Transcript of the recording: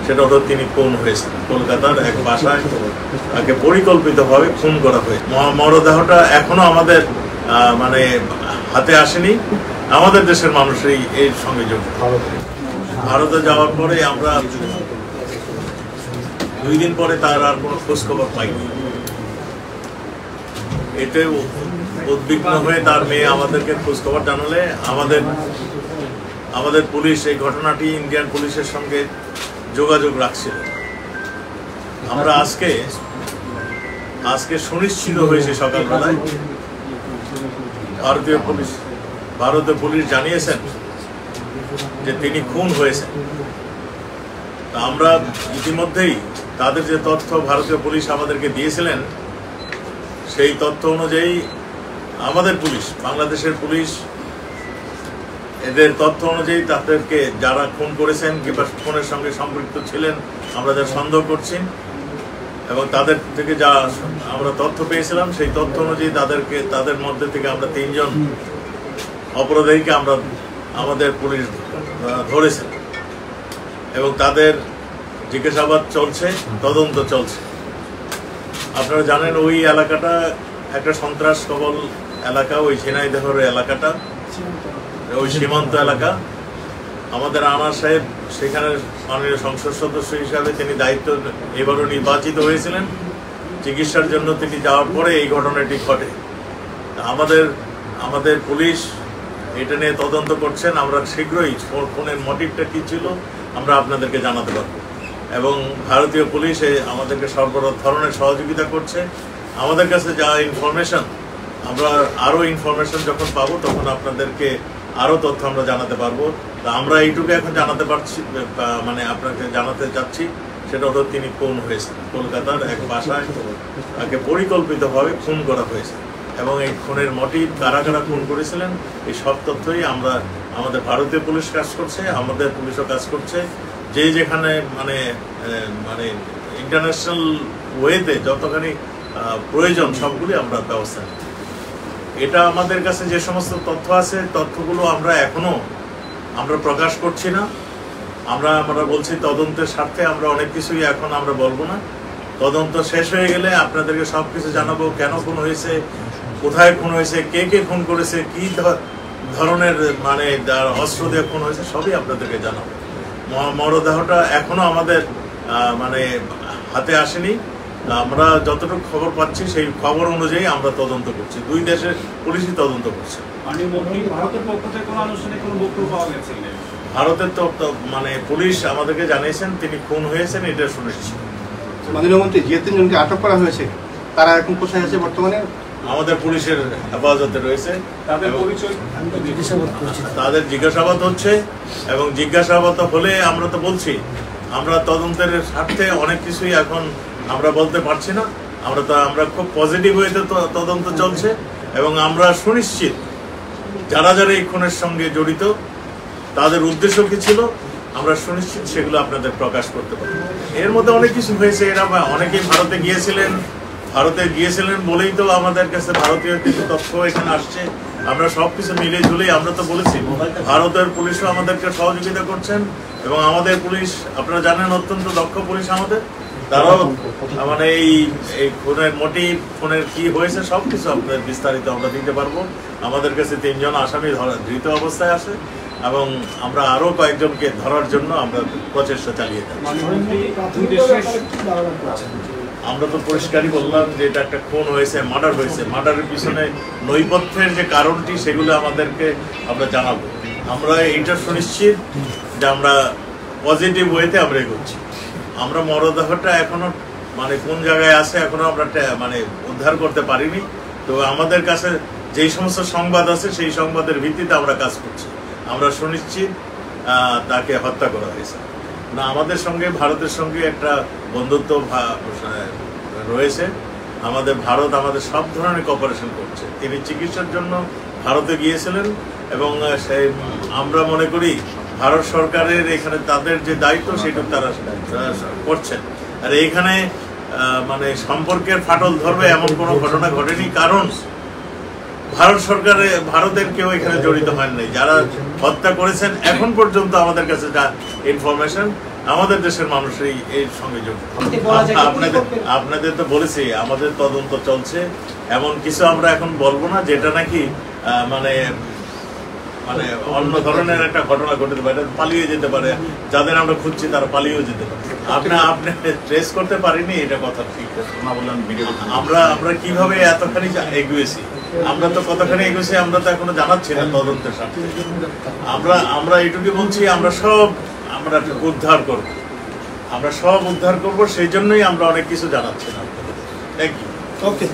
সেটা হলো তিনি খুন হয়েছেন। কলকাতার এক বাসায় তাকে পরিকল্পিতভাবে খুন করা হয়েছে। মরদেহটা এখনো আমাদের মানে হাতে আসেনি। আমাদের দেশের মানুষই এর সঙ্গে যুক্ত। ভারতে যাওয়ার পরে আমরা 2 দিন পরে তার আর কোনো খোঁজখবর পাইনি। এতে উদ্বিগ্ন হয়ে তার মেয়ে আমাদেরকে খোঁজখবর জানালে আমাদের পুলিশ এই ঘটনাটি ইন্ডিয়ান পুলিশের সঙ্গে যোগাযোগ রাখছিল। আমরা আজকে সুনিশ্চিত হয়েছে সকালবেলায় ভারতীয় পুলিশ জানিয়েছেন যে তিনি খুন হয়েছেন। আমরা ইতিমধ্যেই তাদের যে তথ্য ভারতীয় পুলিশ আমাদেরকে দিয়েছিলেন সেই তথ্য অনুযায়ী আমাদের পুলিশ, বাংলাদেশের পুলিশ, এদের তথ্য অনুযায়ী তাদেরকে যারা খুন করেছেন কিংবা খুনের সঙ্গে সম্পৃক্ত ছিলেন আমরা যা সন্দেহ করছি এবং তাদের থেকে যা আমরা তথ্য পেয়েছিলাম সেই তথ্য অনুযায়ী তাদের মধ্যে থেকে আমরা 3 জন অপরাধীকে আমাদের পুলিশ ধরেছেন এবং তাদের জিজ্ঞাসাবাদ চলছে, তদন্ত চলছে। আপনারা জানেন ওই এলাকাটা একটা সন্ত্রাস কবল এলাকা, ওই ঝিনাইদহের এলাকাটা, ওই সীমান্ত এলাকা। আমাদের আনার সাহেব সেখানের মাননীয় সংসদ সদস্য হিসাবে তিনি দায়িত্ব এবারও নির্বাচিত হয়েছিলেন। চিকিৎসার জন্য তিনি যাওয়ার পরে এই ঘটনাটি ঘটে। আমাদের পুলিশ এটা নিয়ে তদন্ত করছেন। আমরা শীঘ্রই খুনের মোটিভটা কী ছিল আমরা আপনাদেরকে জানাতে পারব এবং ভারতীয় পুলিশ আমাদেরকে সর্ব ধরনের সহযোগিতা করছে। আমাদের কাছে যা ইনফরমেশন, আমরা আরও ইনফরমেশন যখন পাবো তখন আপনাদেরকে আরও তথ্য আমরা জানাতে পারবো। তা আমরা এইটুকু এখন জানাতে পারছি, মানে আপনাকে জানাতে চাচ্ছি, সেটা হলো তিনি খুন হয়েছেন। কলকাতার এক বাসায় তাকে পরিকল্পিতভাবে খুন করা হয়েছে এবং এই খুনের মোটিভ কারা খুন করেছিলেন এই সব তথ্যই আমাদের ভারতীয় পুলিশ কাজ করছে, আমাদের পুলিশও কাজ করছে। যেখানে মানে ইন্টারন্যাশনাল ওয়েতে যতখানি প্রয়োজন সবগুলি আমরা ব্যবস্থা নিই। এটা আমাদের কাছে যে সমস্ত তথ্য আছে তথ্যগুলো আমরা প্রকাশ করছি না। আমরা বলছি তদন্তের স্বার্থে আমরা অনেক কিছুই এখন আমরা বলবো না। তদন্ত শেষ হয়ে গেলে আপনাদেরকে সব কিছু জানাবো, কেন খুন হয়েছে, কোথায় খুন হয়েছে, কে খুন করেছে, কি ধরনের মানে অস্ত্র দিয়ে খুন হয়েছে, সবই আপনাদেরকে জানাবো। মরদেহটা এখনো আমাদের মানে হাতে আসেনি। আমরা যতটুকু খবর পাচ্ছি সেই খবর অনুযায়ী আমরা তদন্ত করছি। 2 দেশের পুলিশই তদন্ত করছে। ভারতের তো মানে পুলিশ আমাদেরকে জানিয়েছেন তিনি খুন হয়েছেন, এটা শুনেছি। মাননীয় মন্ত্রী, যে 3 জনকে আটক করা হয়েছে তারা এখন কোথায় আছে বর্তমানে? আমাদের পুলিশের হেফাজতে রয়েছে। তাদের জিজ্ঞাসাবাদ হচ্ছে এবং জিজ্ঞাসাবাদ হলে আমরা তো বলছি আমরা তদন্তের স্বার্থে অনেক কিছুই এখন আমরা বলতে পারছি না। আমরা খুব পজিটিভ ওয়েতে তদন্ত চলছে এবং আমরা সুনিশ্চিত যারা এই খুনের সঙ্গে জড়িত তাদের উদ্দেশ্য কি ছিল আমরা সুনিশ্চিত সেগুলো আপনাদের প্রকাশ করতে পারব। এর মধ্যে অনেক কিছু হয়েছে। এরা অনেকেই ভারতে গিয়েছিলেন বলেই তো আমাদের কাছে ভারতীয় কিছু তথ্য এখানে আসছে। আমরা সবকিছু মিলে ঝুলে আমরা তো বলেছি ভারতের পুলিশও আমাদেরকে সহযোগিতা করছেন এবং আমাদের পুলিশ আপনারা জানেন অত্যন্ত দক্ষ পুলিশ আমাদের। তারাও মানে এই খুনের মোটিভ, খুনের কি হয়েছে সবকিছু আপনাদের বিস্তারিত আমরা দিতে পারবো। আমাদের কাছে 3 জন আসামি ধৃত অবস্থায় আছে এবং আমরা আরো কয়েকজনকে ধরার জন্য আমরা প্রচেষ্টা চালিয়ে যাচ্ছি। আমরা তো পরিষ্কারই বললাম যে এটা একটা খুন হয়েছে, মার্ডার হয়েছে। মার্ডারের পিছনে নৈপথ্যের যে কারণটি সেগুলো আমরা জানাবো। আমরা এইটা সুনিশ্চিত যে আমরা পজিটিভ ওয়েতে আমরা এগোচ্ছি। আমরা মরদেহটা এখনো মানে কোন জায়গায় আছে এখনো আমরা মানে উদ্ধার করতে পারিনি। তো আমাদের কাছে যেই সমস্ত সংবাদ আছে সেই সংবাদের ভিত্তিতে আমরা কাজ করছি। আমরা সুনিশ্চিত তাকে হত্যা করা হয়েছে। না, আমাদের সঙ্গে ভারতের সঙ্গে একটা বন্ধুত্ব রয়েছে। ভারত আমাদের সব ধরনের কোঅপারেশন করছে। তিনি চিকিৎসার জন্য ভারতে গিয়েছিলেন এবং আমরা মনে করি ভারত সরকারের এখানে তাদের যে দায়িত্ব সেটুকু তারা করছেন। আর এইখানে মানে সম্পর্কের ফাটল ধরবে এমন কোনো ঘটনা ঘটেনি, কারণ ভারতের কেউ এখানে জড়িত হন নাই। যারা হত্যা করেছেন এখন পর্যন্ত আমাদের কাছে যা ইনফরমেশন আমাদের দেশের মানুষই এর সঙ্গে যুক্ত। আপনাদের তো বলেছি আমাদের তদন্ত চলছে, এমন কিছু আমরা এখন বলবো না যেটা নাকি মানে মানে অন্য ধরনের একটা ঘটনা ঘটতে পারে, পালিয়ে যেতে পারে, যাদের আমরা খুঁজছি তারা পালিয়েও যেতে পারে। আপনি ট্রেস করতে পারিনি, এটা কথা ঠিক না বললাম। আমরা কিভাবে এতখানি এগিয়েছি, আমরা তো কতখানি এগিয়েছি আমরা তো এখনো জানাচ্ছি না তদন্তের সাথে। আমরা এটুকু বলছি আমরা উদ্ধার করব, আমরা সব উদ্ধার করব, সেই জন্যই আমরা অনেক কিছু জানাচ্ছি না। Thank you. ওকে।